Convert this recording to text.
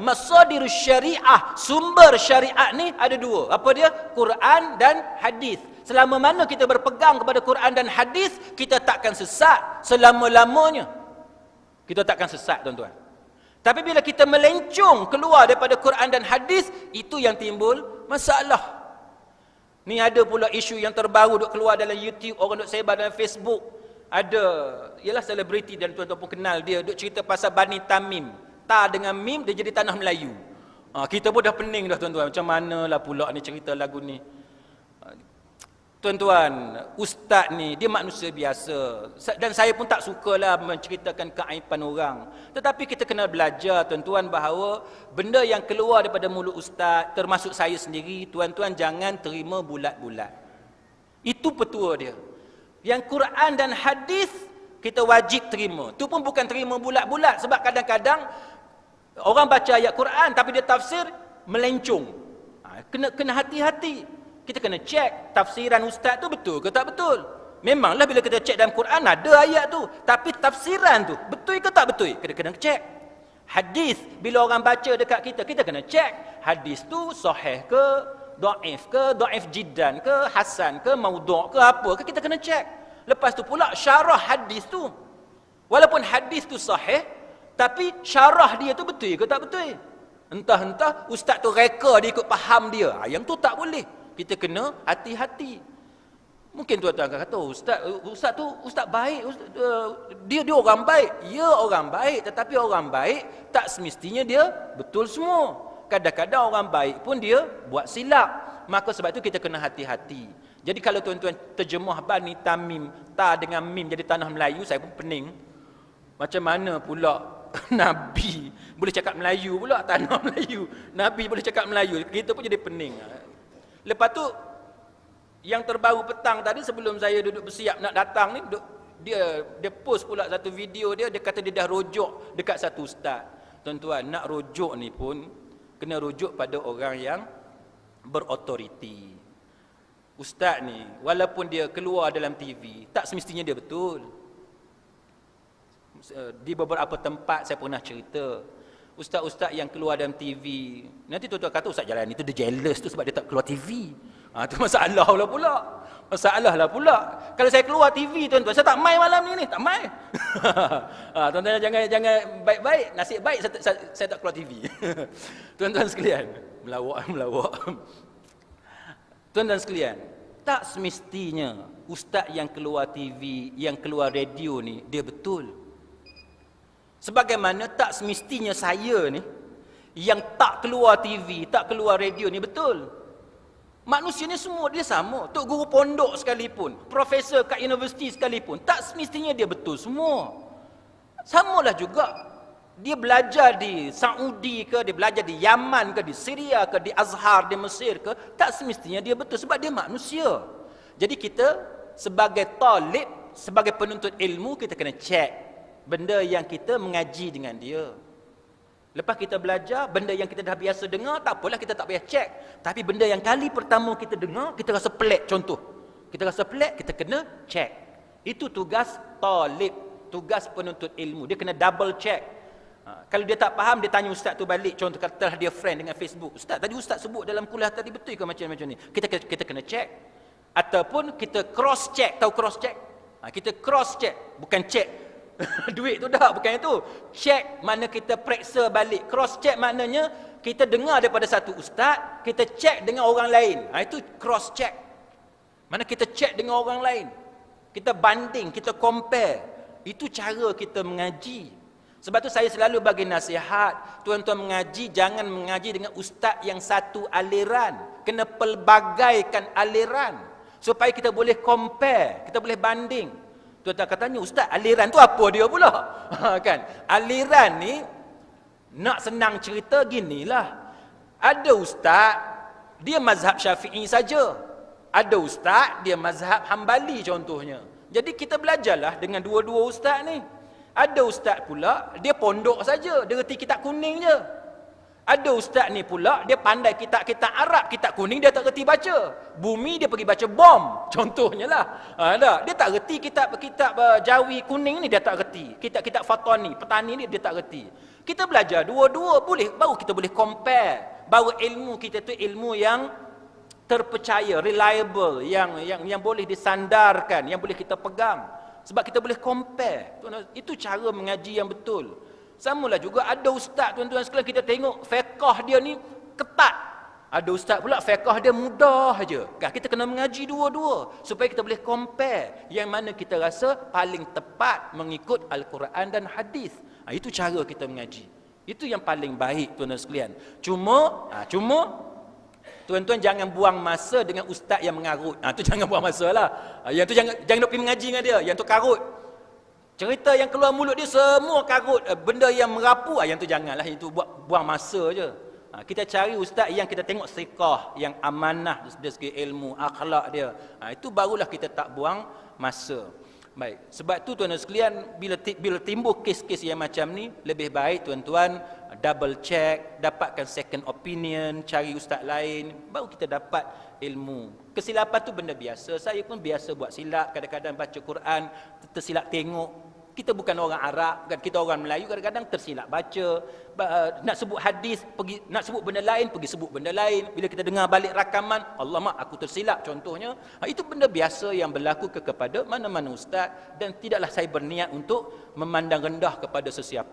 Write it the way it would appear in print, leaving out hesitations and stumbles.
masadirus syariah, sumber syariat ni ada dua. Apa dia? Quran dan hadis. Selama mana kita berpegang kepada Quran dan hadis, kita takkan sesat selama-lamanya. Kita takkan sesat, tuan-tuan. Tapi bila kita melencong keluar daripada Quran dan hadis, itu yang timbul masalah. Ni ada pula isu yang terbaru duk keluar dalam YouTube, orang duk sebar dalam Facebook. Ada, ialah selebriti dan tuan-tuan pun kenal dia, duk cerita pasal Bani Tamim. Ta dengan mim, dia jadi tanah Melayu. Kita pun dah pening dah, tuan-tuan. Macam manalah pula ni cerita lagu ni. Tuan-tuan, ustaz ni, dia manusia biasa. Dan saya pun tak sukalah menceritakan keaiban orang. Tetapi kita kena belajar, tuan-tuan, bahawa benda yang keluar daripada mulut ustaz, termasuk saya sendiri, tuan-tuan jangan terima bulat-bulat. Itu petua dia. Yang Quran dan hadis, kita wajib terima. Itu pun bukan terima bulat-bulat. Sebab kadang-kadang, orang baca ayat Quran, tapi dia tafsir melencong. Kena hati-hati. Kita kena cek tafsiran ustaz tu betul ke tak betul. Memanglah bila kita cek dalam Quran ada ayat tu, tapi tafsiran tu betul ke tak betul, kita kena cek. Hadis bila orang baca dekat kita, kita kena cek hadis tu sahih ke, dhaif jiddan ke, hasan ke, maudhu' ke, apa ke, kita kena cek. Lepas tu pula syarah hadis tu, walaupun hadis tu sahih, tapi syarah dia tu betul ke tak betul. Entah-entah ustaz tu reka dia ikut faham dia, yang tu tak boleh. Kita kena hati-hati. Mungkin tuan-tuan akan kata, ustaz tu ustaz baik, dia orang baik. Ya, orang baik, tetapi orang baik tak semestinya dia betul semua. Kadang-kadang orang baik pun dia buat silap. Maka sebab itu kita kena hati-hati. Jadi kalau tuan-tuan terjemah Bani Tamim, ta dengan mim jadi tanah Melayu, saya pun pening. Macam mana pula Nabi boleh cakap Melayu pula, tanah Melayu. Nabi boleh cakap Melayu, kita pun jadi pening. Lepas tu, yang terbaru petang tadi sebelum saya duduk bersiap nak datang ni, dia post pula satu video dia kata dia dah rujuk dekat satu ustaz. Tuan-tuan, nak rujuk ni pun kena rujuk pada orang yang berautoriti. Ustaz ni, walaupun dia keluar dalam TV, tak semestinya dia betul. Di beberapa tempat saya pernah cerita, ustaz-ustaz yang keluar dalam TV, nanti tuan-tuan kata ustaz jalan itu dia jealous tu sebab dia tak keluar TV. Tu masalah lah pula. Masalah lah pula. Kalau saya keluar TV, tuan-tuan, saya tak main malam ni, tak main. Tuan-tuan jangan baik-baik, nasib baik saya tak keluar TV. Tuan-tuan sekalian, melawak. Tuan-tuan sekalian, tak semestinya ustaz yang keluar TV, yang keluar radio ni dia betul. Sebagaimana tak semestinya saya ni yang tak keluar TV, tak keluar radio ni betul. Manusia ni semua dia sama. Tok guru pondok sekalipun, profesor kat universiti sekalipun, tak semestinya dia betul semua. Samalah juga dia belajar di Saudi ke, dia belajar di Yaman ke, di Syria ke, di Azhar, di Mesir ke, tak semestinya dia betul sebab dia manusia. Jadi kita sebagai talib, sebagai penuntut ilmu, kita kena cek benda yang kita mengaji dengan dia. Lepas kita belajar, benda yang kita dah biasa dengar, tak apalah kita tak payah cek. Tapi benda yang kali pertama kita dengar, kita rasa pelik, contoh. Kita rasa pelik, kita kena cek. Itu tugas talib, tugas penuntut ilmu. Dia kena double check. Kalau dia tak faham, dia tanya ustaz tu balik. Contoh katalah dia friend dengan Facebook. Ustaz, tadi ustaz sebut dalam kuliah tadi betul ke macam-macam ni? Kita kena cek. Ataupun kita cross check. Tahu cross check? Kita cross check, bukan check duit tu dah, bukan itu. Check mana kita periksa balik. Cross check maknanya kita dengar daripada satu ustaz, kita check dengan orang lain. Itu cross check. Mana kita check dengan orang lain, kita banding, kita compare. Itu cara kita mengaji. Sebab tu saya selalu bagi nasihat, tuan-tuan mengaji jangan mengaji dengan ustaz yang satu aliran. Kena pelbagaikan aliran supaya kita boleh compare, kita boleh banding. Tuan-tuan katanya, ustaz, aliran tu apa dia pula? Kan? Aliran ni, nak senang cerita ginilah. Ada ustaz, dia mazhab Syafi'i saja. Ada ustaz, dia mazhab Hambali contohnya. Jadi kita belajarlah dengan dua-dua ustaz ni. Ada ustaz pula, dia pondok saja, dia reti kitab kuning je. Ada ustaz ni pula, dia pandai kitab-kitab Arab, kitab kuning dia tak reti baca. Bumi dia pergi baca bom, contohnya lah. Dia tak reti kitab Jawi kuning ni, dia tak reti. Kitab-kitab Fatani, petani ni dia tak reti. Kita belajar dua-dua boleh, baru kita boleh compare. Baru ilmu kita tu ilmu yang terpercaya, reliable, yang boleh disandarkan, yang boleh kita pegang. Sebab kita boleh compare. Itu cara mengaji yang betul. Samalah juga ada ustaz, tuan-tuan sekalian, kita tengok fiqh dia ni ketat. Ada ustaz pula fiqh dia mudah aja. Kita kena mengaji dua-dua supaya kita boleh compare yang mana kita rasa paling tepat mengikut Al-Quran dan hadis. Itu cara kita mengaji. Itu yang paling baik, tuan-tuan sekalian. Cuma tuan-tuan jangan buang masa dengan ustaz yang mengarut. Tu jangan buang masa lah. Yang tu jangan nak pergi mengaji dengan dia. Yang tu karut. Cerita yang keluar mulut dia semua karut. Benda yang merapu, yang tu janganlah. Itu buang masa je. Kita cari ustaz yang kita tengok siqah, yang amanah dari segi ilmu, akhlak dia. Itu barulah kita tak buang masa. Baik, sebab tu tuan-tuan sekalian, bila timbul kes-kes yang macam ni, lebih baik tuan-tuan double check, dapatkan second opinion, cari ustaz lain, baru kita dapat ilmu. Kesilapan tu benda biasa. Saya pun biasa buat silap, kadang-kadang baca Quran tersilap tengok. Kita bukan orang Arab, kan? Kita orang Melayu, kadang-kadang tersilap baca. Nak sebut hadis, nak sebut benda lain, pergi sebut benda lain. Bila kita dengar balik rakaman, alamak aku tersilap contohnya. Itu benda biasa yang berlaku kepada mana-mana ustaz, dan tidaklah saya berniat untuk memandang rendah kepada sesiapa.